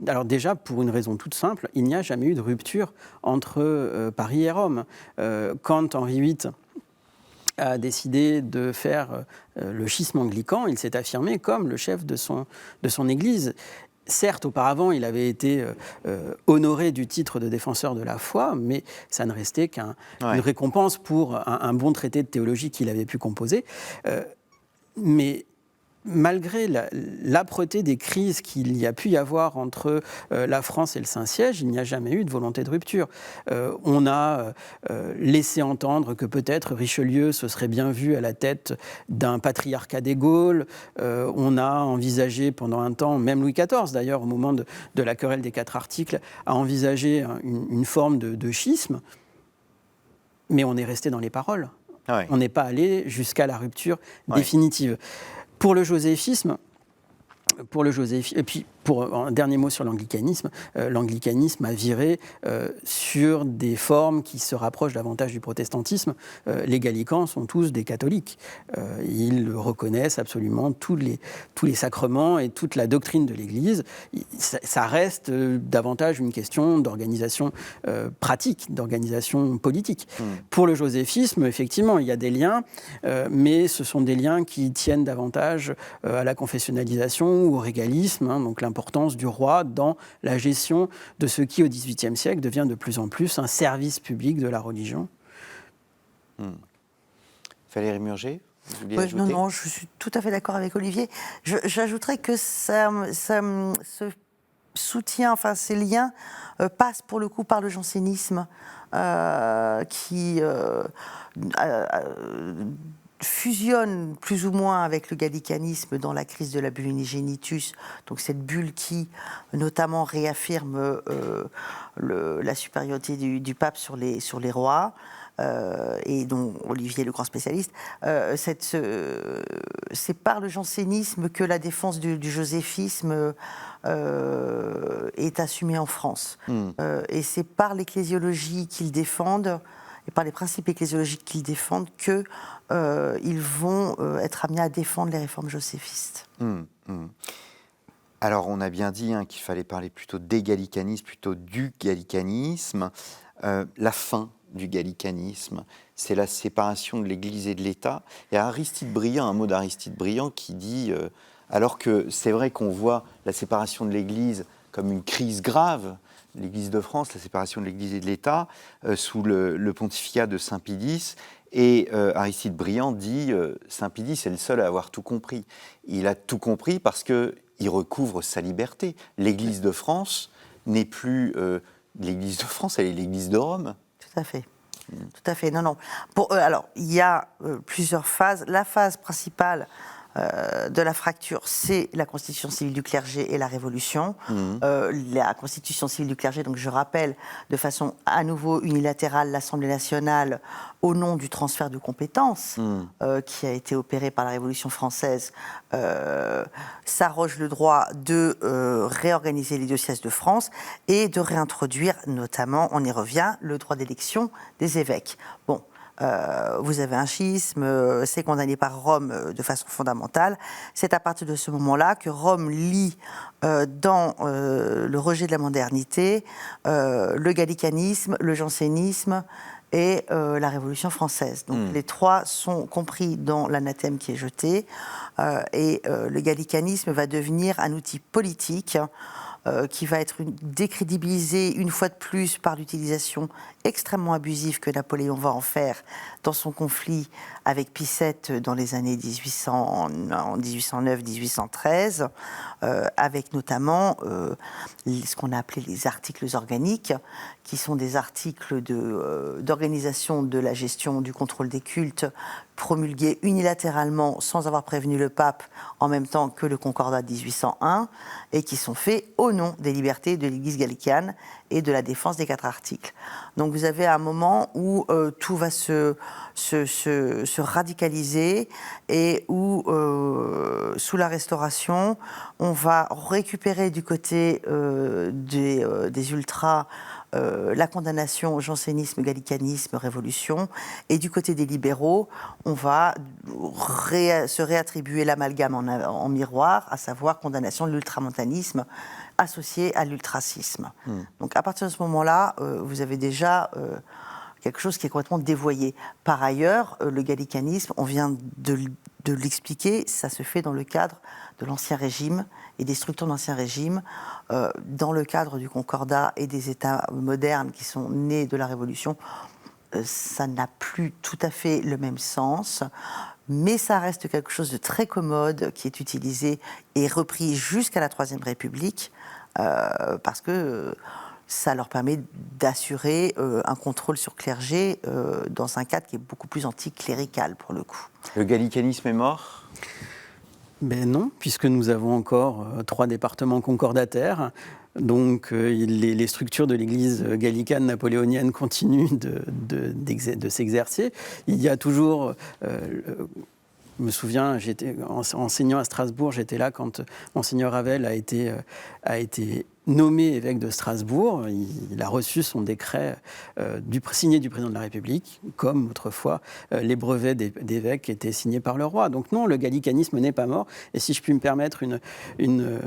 Alors déjà, pour une raison toute simple, il n'y a jamais eu de rupture entre Paris et Rome. Quand Henri VIII a décidé de faire le schisme anglican, il s'est affirmé comme le chef de son Église. Certes, auparavant, il avait été honoré du titre de défenseur de la foi, mais ça ne restait qu'une récompense pour un bon traité de théologie qu'il avait pu composer. Mais malgré l'âpreté des crises qu'il y a pu y avoir entre la France et le Saint-Siège, il n'y a jamais eu de volonté de rupture. On a laissé entendre que peut-être Richelieu se serait bien vu à la tête d'un patriarcat des Gaules. On a envisagé pendant un temps, même Louis XIV d'ailleurs, au moment de la querelle des 4 articles, a envisagé une forme de schisme. Mais on est resté dans les paroles. On n'est pas allé jusqu'à la rupture définitive. Pour le joséphisme, et puis pour un dernier mot sur l'anglicanisme, l'anglicanisme a viré sur des formes qui se rapprochent davantage du protestantisme. Les gallicans sont tous des catholiques. Ils reconnaissent absolument tous les sacrements et toute la doctrine de l'Église. Ça reste davantage une question d'organisation pratique, d'organisation politique. Pour le joséphisme, effectivement, il y a des liens, mais ce sont des liens qui tiennent davantage à la confessionnalisation ou au régalisme, donc l'importance du roi dans la gestion de ce qui, au XVIIIe siècle, devient de plus en plus un service public de la religion. Valérie Murger, vous vouliez ajouter ? Non, je suis tout à fait d'accord avec Olivier. J'ajouterais que ce soutien, enfin ces liens, passent pour le coup par le jansénisme qui fusionne plus ou moins avec le gallicanisme dans la crise de la bulle unigenitus, donc cette bulle qui notamment réaffirme la supériorité du pape sur les rois. Et dont Olivier est le grand spécialiste, c'est par le jansénisme que la défense du joséphisme est assumée en France. Et c'est par l'ecclésiologie qu'ils défendent, et par les principes ecclésiologiques qu'ils défendent, qu'ils vont être amenés à défendre les réformes joséphistes. Alors, on a bien dit qu'il fallait parler plutôt des gallicanismes, plutôt du gallicanisme. La fin du gallicanisme, c'est la séparation de l'Église et de l'État. Il y a Aristide Briand, un mot d'Aristide Briand qui dit, alors que c'est vrai qu'on voit la séparation de l'Église comme une crise grave, l'Église de France, la séparation de l'Église et de l'État, sous le pontificat de Saint Pie X, et Aristide Briand dit, Saint Pie X est le seul à avoir tout compris. Il a tout compris parce qu'il recouvre sa liberté. L'Église de France n'est plus l'Église de France, elle est l'Église de Rome. Tout à fait. Tout à fait. Non. Alors, il y a plusieurs phases. La phase principale de la fracture, c'est la constitution civile du clergé et la Révolution. La constitution civile du clergé, donc je rappelle, de façon à nouveau unilatérale, l'Assemblée nationale, au nom du transfert de compétences qui a été opéré par la Révolution française, s'arroge le droit de réorganiser les diocèses de France et de réintroduire, notamment, on y revient, le droit d'élection des évêques. Bon. Vous avez un schisme, c'est condamné par Rome de façon fondamentale. C'est à partir de ce moment-là que Rome lie dans le rejet de la modernité le gallicanisme, le jansénisme et la Révolution française. Donc les trois sont compris dans l'anathème qui est jeté et le gallicanisme va devenir un outil politique qui va être décrédibilisé une fois de plus par l'utilisation extrêmement abusive que Napoléon va en faire dans son conflit avec Pie VII dans les années 1809-1813, avec notamment ce qu'on a appelé les articles organiques, qui sont des articles d'organisation de la gestion du contrôle des cultes, promulgués unilatéralement sans avoir prévenu le pape en même temps que le Concordat de 1801, et qui sont faits au nom des libertés de l'Église gallicane et de la défense des 4 articles. Donc vous avez un moment où tout va se radicaliser et où, sous la Restauration, on va récupérer du côté des ultras la condamnation au jansénisme, gallicanisme, révolution, et du côté des libéraux, on va se réattribuer l'amalgame en miroir, à savoir condamnation de l'ultramontanisme associé à l'ultracisme. Donc à partir de ce moment-là, vous avez déjà quelque chose qui est complètement dévoyé. Par ailleurs, le gallicanisme, on vient de l'expliquer, ça se fait dans le cadre de l'Ancien Régime et des structures d'Ancien Régime, dans le cadre du Concordat et des États modernes qui sont nés de la Révolution. Ça n'a plus tout à fait le même sens, mais ça reste quelque chose de très commode qui est utilisé et repris jusqu'à la Troisième République, parce que ça leur permet d'assurer un contrôle sur clergé dans un cadre qui est beaucoup plus anticlérical pour le coup. Le gallicanisme est mort ? Ben non, puisque nous avons encore 3 départements concordataires. Donc les structures de l'Église gallicane napoléonienne continuent de s'exercer. Il y a toujours Je me souviens, enseignant à Strasbourg, j'étais là quand Monseigneur Ravel a été nommé évêque de Strasbourg. Il a reçu son décret signé du président de la République, comme autrefois les brevets d'évêques étaient signés par le roi. Donc non, le gallicanisme n'est pas mort. Et si je puis me permettre une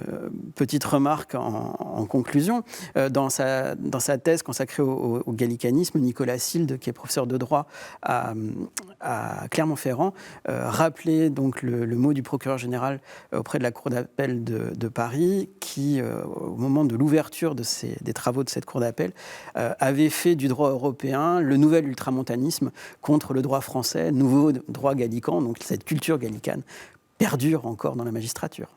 petite remarque en conclusion, dans sa thèse consacrée au gallicanisme, Nicolas Silde, qui est professeur de droit à Clermont-Ferrand, rappelait donc le mot du procureur général auprès de la Cour d'appel de Paris, qui, au moment de l'ouverture des travaux de cette cour d'appel, avait fait du droit européen le nouvel ultramontanisme contre le droit français, nouveau droit gallican, donc cette culture gallicane perdure encore dans la magistrature.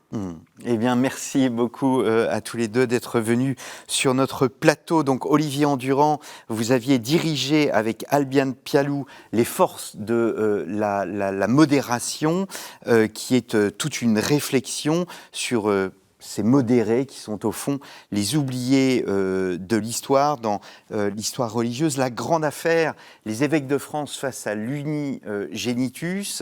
Eh bien, merci beaucoup à tous les deux d'être venus sur notre plateau. Donc, Olivier Endurant, vous aviez dirigé avec Albiane Pialou les forces de la modération, qui est toute une réflexion sur ces modérés qui sont au fond les oubliés de l'histoire, dans l'histoire religieuse. La grande affaire, les évêques de France face à l'unigénitus.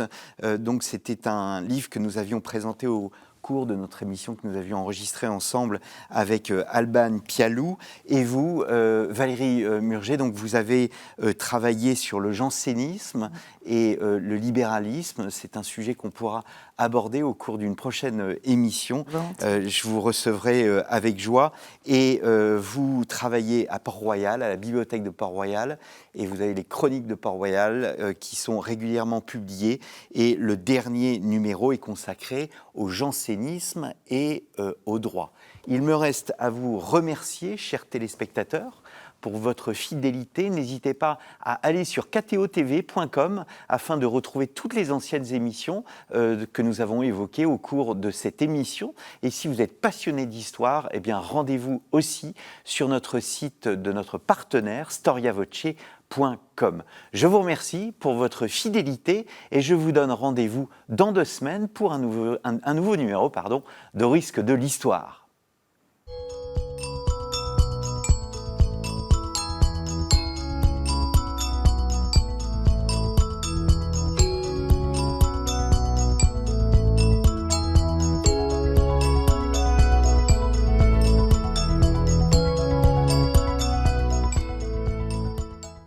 Donc c'était un livre que nous avions présenté au cours de notre émission que nous avions enregistrée ensemble avec Alban Pialou. Et vous, Valérie Murger, donc vous avez travaillé sur le jansénisme et le libéralisme. C'est un sujet qu'on pourra aborder au cours d'une prochaine émission. Je vous recevrai avec joie. Et vous travaillez à Port-Royal, à la bibliothèque de Port-Royal, et vous avez les chroniques de Port-Royal qui sont régulièrement publiées. Et le dernier numéro est consacré au jansénisme et au droit. Il me reste à vous remercier, chers téléspectateurs, pour votre fidélité. N'hésitez pas à aller sur ktotv.com afin de retrouver toutes les anciennes émissions que nous avons évoquées au cours de cette émission. Et si vous êtes passionné d'histoire, eh bien rendez-vous aussi sur notre site de notre partenaire storiavoce.com. Je vous remercie pour votre fidélité et je vous donne rendez-vous dans 2 semaines pour un nouveau numéro de Risque de l'Histoire.